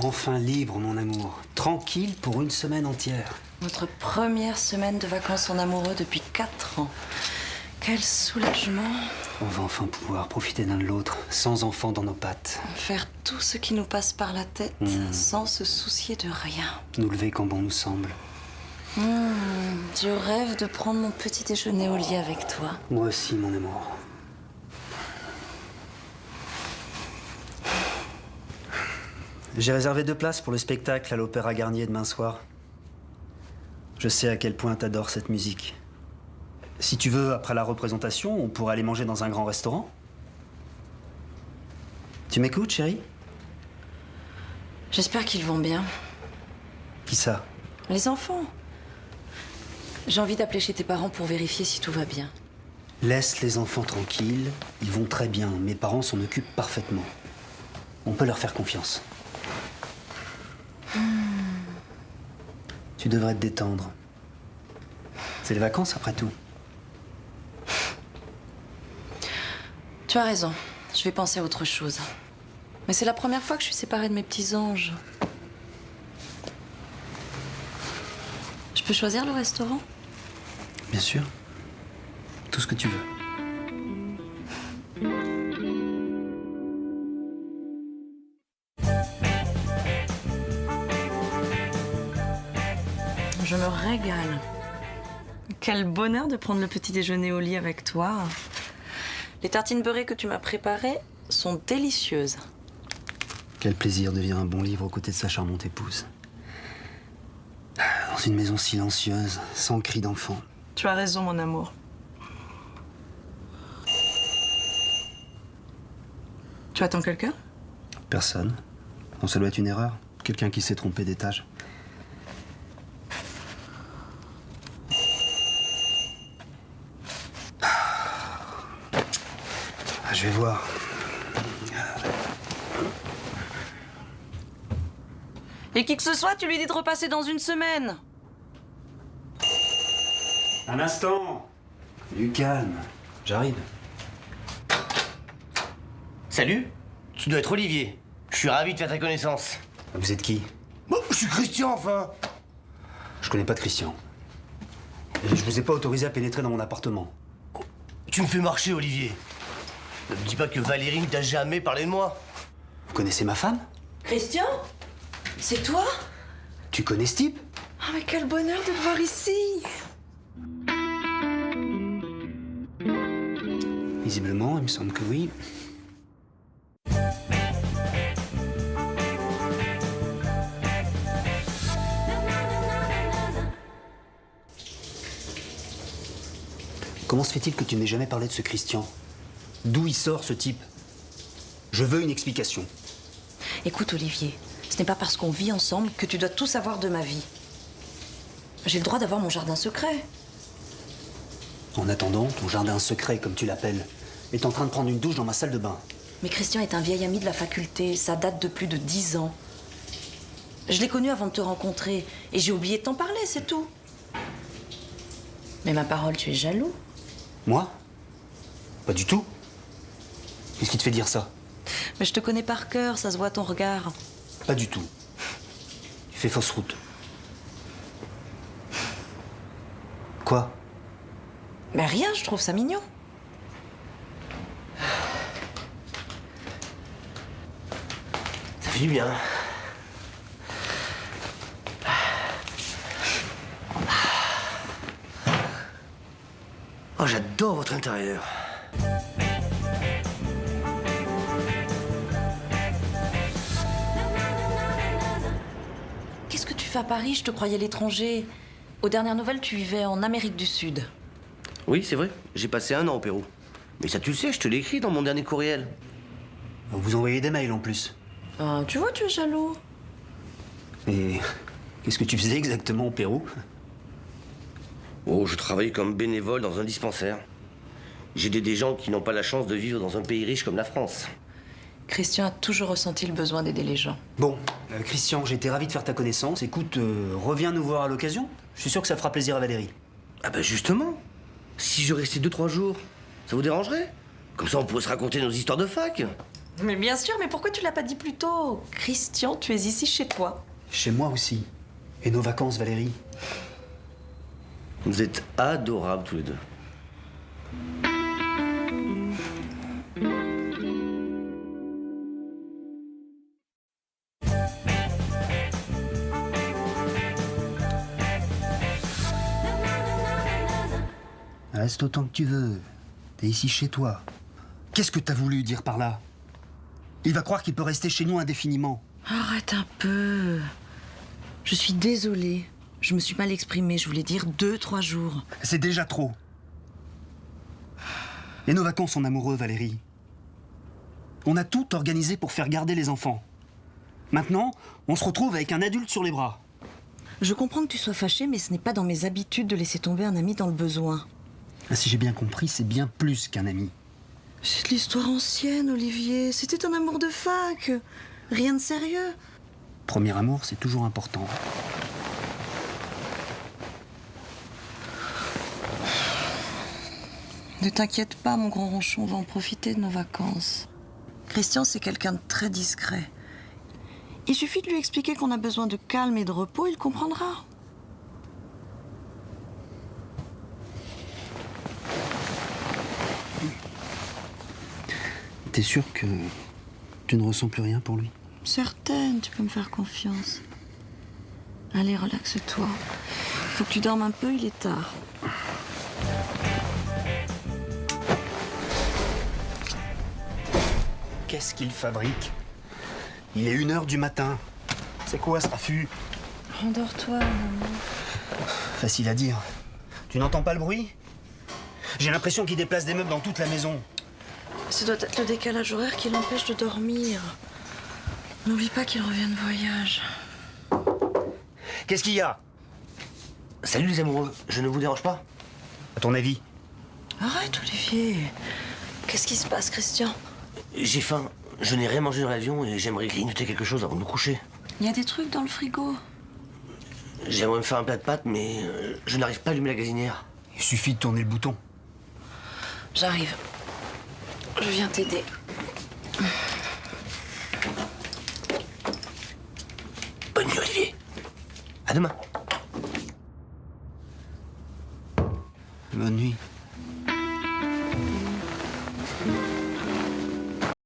Enfin libre, mon amour. Tranquille pour une semaine entière. Notre première semaine de vacances en amoureux depuis 4 ans. Quel soulagement. On va enfin pouvoir profiter l'un de l'autre, sans enfants dans nos pattes. Faire tout ce qui nous passe par la tête, sans se soucier de rien. Nous lever quand bon nous semble. Je rêve de prendre mon petit déjeuner au lit avec toi. Moi aussi, mon amour. J'ai réservé 2 places pour le spectacle à l'Opéra Garnier demain soir. Je sais à quel point t'adores cette musique. Si tu veux, après la représentation, on pourrait aller manger dans un grand restaurant. Tu m'écoutes, chérie? J'espère qu'ils vont bien. Qui ça? Les enfants. J'ai envie d'appeler chez tes parents pour vérifier si tout va bien. Laisse les enfants tranquilles, ils vont très bien. Mes parents s'en occupent parfaitement. On peut leur faire confiance. Tu devrais te détendre. C'est les vacances après tout. Tu as raison, je vais penser à autre chose. Mais c'est la première fois que je suis séparée de mes petits anges. Je peux choisir le restaurant? Bien sûr. Tout ce que tu veux. Je me régale. Quel bonheur de prendre le petit déjeuner au lit avec toi. Les tartines beurrées que tu m'as préparées sont délicieuses. Quel plaisir de lire un bon livre aux côtés de sa charmante épouse. Dans une maison silencieuse, sans cri d'enfant. Tu as raison, mon amour. Tu attends quelqu'un? Personne. Non, ça doit être une erreur. Quelqu'un qui s'est trompé d'étage. Je vais voir. Et qui que ce soit, tu lui dis de repasser dans une semaine. Un instant. Du calme. J'arrive. Salut, tu dois être Olivier. Je suis ravi de faire ta connaissance. Vous êtes qui? Bon, je suis Christian, enfin. Je connais pas de Christian. Et je vous ai pas autorisé à pénétrer dans mon appartement. Tu me fais marcher, Olivier. Ne me dis pas que Valérie ne t'a jamais parlé de moi. Vous connaissez ma femme? Christian? C'est toi? Tu connais ce type? Ah, mais quel bonheur de te voir ici. Visiblement, il me semble que oui. Comment se fait-il que tu n'aies jamais parlé de ce Christian? D'où il sort, ce type? Je veux une explication. Écoute, Olivier, ce n'est pas parce qu'on vit ensemble que tu dois tout savoir de ma vie. J'ai le droit d'avoir mon jardin secret. En attendant, ton jardin secret, comme tu l'appelles, est en train de prendre une douche dans ma salle de bain. Mais Christian est un vieil ami de la faculté. Ça date de plus de 10 ans. Je l'ai connu avant de te rencontrer et j'ai oublié de t'en parler, c'est tout. Mais ma parole, tu es jaloux. Moi? Pas du tout. Qu'est-ce qui te fait dire ça? Mais je te connais par cœur, ça se voit à ton regard. Pas du tout. Tu fais fausse route. Quoi? Ben rien, je trouve ça mignon. Ça fait du bien. Oh, j'adore votre intérieur. Qu'est-ce que tu fais à Paris? Je te croyais à l'étranger. Aux dernières nouvelles, tu vivais en Amérique du Sud. Oui, c'est vrai. J'ai passé 1 an au Pérou. Mais ça, tu le sais, je te l'ai écrit dans mon dernier courriel. Vous envoyez des mails en plus. Ah, tu vois, tu es jaloux. Et qu'est-ce que tu faisais exactement au Pérou? Oh, je travaille comme bénévole dans un dispensaire. J'aidais des gens qui n'ont pas la chance de vivre dans un pays riche comme la France. Christian a toujours ressenti le besoin d'aider les gens. Bon, Christian, j'ai été ravi de faire ta connaissance. Écoute, reviens nous voir à l'occasion. Je suis sûr que ça fera plaisir à Valérie. Ah bah justement, si je restais 2-3 jours, ça vous dérangerait? Comme ça, on pourrait se raconter nos histoires de fac. Mais bien sûr, mais pourquoi tu l'as pas dit plus tôt? Christian, tu es ici chez toi. Chez moi aussi. Et nos vacances, Valérie? Vous êtes adorables tous les deux. Reste autant que tu veux. T'es ici chez toi. Qu'est-ce que t'as voulu dire par là? Il va croire qu'il peut rester chez nous indéfiniment. Arrête un peu. Je suis désolée. Je me suis mal exprimée. Je voulais dire 2-3 jours. C'est déjà trop. Et nos vacances en amoureux, Valérie? On a tout organisé pour faire garder les enfants. Maintenant, on se retrouve avec un adulte sur les bras. Je comprends que tu sois fâchée, mais ce n'est pas dans mes habitudes de laisser tomber un ami dans le besoin. Ah, si j'ai bien compris, c'est bien plus qu'un ami. C'est de l'histoire ancienne, Olivier. C'était un amour de fac. Rien de sérieux. Premier amour, c'est toujours important. Ne t'inquiète pas, mon grand ronchon, on va en profiter de nos vacances. Christian, c'est quelqu'un de très discret. Il suffit de lui expliquer qu'on a besoin de calme et de repos, il comprendra. T'es sûre que tu ne ressens plus rien pour lui? Certaine, tu peux me faire confiance. Allez, relaxe-toi. Faut que tu dormes un peu, il est tard. Qu'est-ce qu'il fabrique? Il est 1h du matin. C'est quoi ce raffut? Endors-toi, maman. Facile à dire. Tu n'entends pas le bruit? J'ai l'impression qu'il déplace des meubles dans toute la maison. Ce doit être le décalage horaire qui l'empêche de dormir. N'oublie pas qu'il revient de voyage. Qu'est-ce qu'il y a? Salut les amoureux, je ne vous dérange pas? À ton avis? Arrête, Olivier. Qu'est-ce qui se passe, Christian? J'ai faim. Je n'ai rien mangé dans l'avion et j'aimerais grignoter quelque chose avant de me coucher. Il y a des trucs dans le frigo. J'aimerais me faire un plat de pâtes, mais je n'arrive pas à allumer la gazinière. Il suffit de tourner le bouton. J'arrive. Je viens t'aider. Bonne nuit, Olivier. À demain.